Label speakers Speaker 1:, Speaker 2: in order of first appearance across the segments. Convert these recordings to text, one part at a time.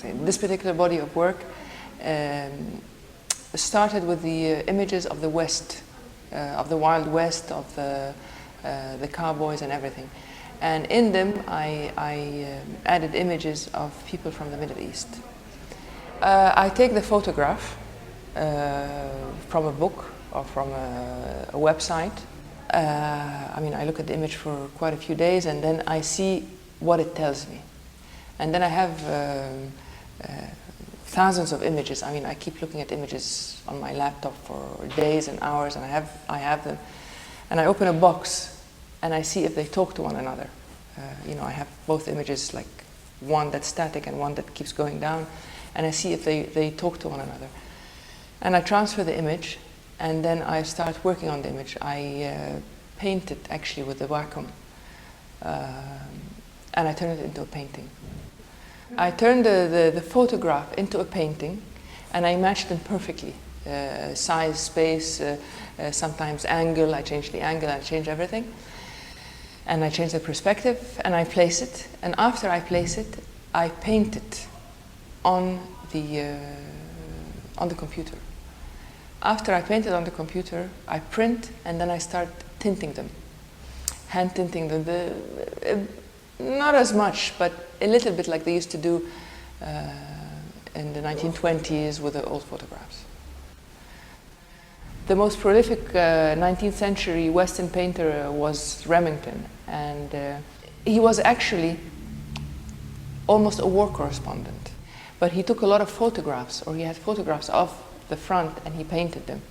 Speaker 1: This particular body of work started with the images of the West, of the Wild West, of the Cowboys and everything. And in them, I added images of people from the Middle East. I take the photograph from a book or from a website. I look at the image for quite a few days, and then I see what it tells me. And then I have thousands of images. I keep looking at images on my laptop for days and hours, and I have them. And I open a box, and I see if they talk to one another. I have both images, like one that's static and one that keeps going down, and I see if they talk to one another. And I transfer the image, and then I start working on the image. I paint it actually with the Wacom, and I turn it into a painting. I turn the photograph into a painting, and I match them perfectly. Size, space, sometimes angle. I change the angle, I change everything. And I change the perspective, and I place it. And after I place it, I paint it on the computer. After I paint it on the computer, I print, and then I start tinting them, hand tinting them. Not as much, but a little bit like they used to do in the 1920s with the old photographs. The most prolific 19th century Western painter was Remington, and he was actually almost a war correspondent. But he took a lot of photographs, or he had photographs of the front, and he painted them.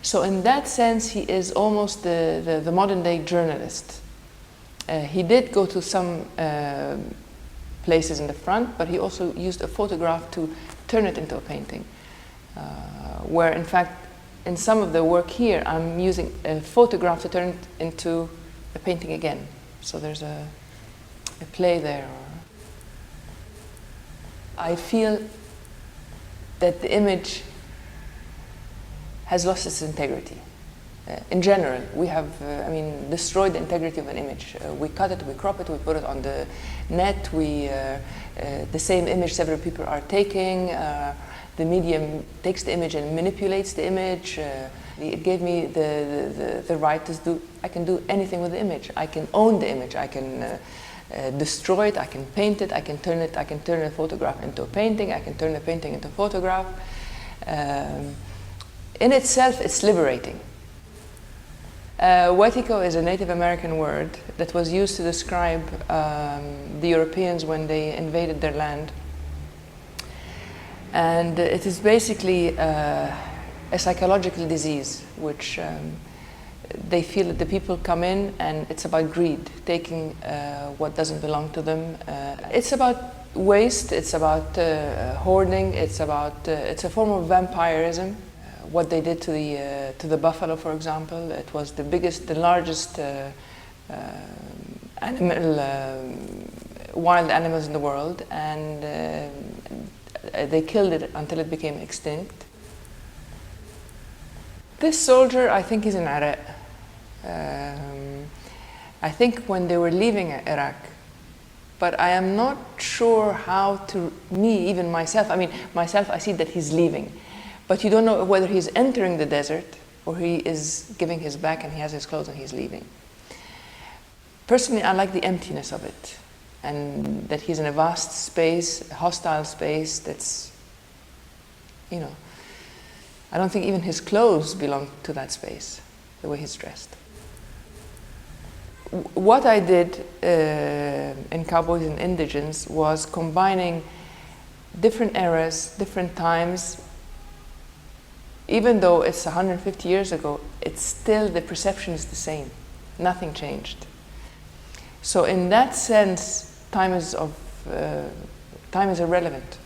Speaker 1: So in that sense, he is almost the modern day journalist. He did go to some places in the front, but he also used a photograph to turn it into a painting. Where in fact, in some of the work here, I'm using a photograph to turn it into a painting again. So there's a play there. I feel that the image has lost its integrity. In general, we have, destroyed the integrity of an image. We cut it, we crop it, we put it on the net. The same image several people are taking. The medium takes the image and manipulates the image. It gave me the right to do. I can do anything with the image. I can own the image. I can destroy it. I can paint it. I can turn it. I can turn a photograph into a painting. I can turn a painting into a photograph. In itself, it's liberating. Wétiko is a Native American word that was used to describe the Europeans when they invaded their land. And it is basically a psychological disease, which they feel that the people come in and it's about greed, taking what doesn't belong to them. It's about waste, it's about hoarding, it's a form of vampirism. What they did to the buffalo, for example, it was the largest wild animals in the world, and they killed it until it became extinct. This soldier, I think, is in Iraq. I think when they were leaving Iraq, but I am not sure how to, even myself, I see that he's leaving. But you don't know whether he's entering the desert or he is giving his back and he has his clothes and he's leaving. Personally, I like the emptiness of it, and that he's in a vast space, a hostile space that's, I don't think even his clothes belong to that space, the way he's dressed. What I did in Cowboys and Indigenes was combining different eras, different times. Even though it's 150 years ago, it's still, the perception is the same. Nothing changed. So in that sense, time is irrelevant.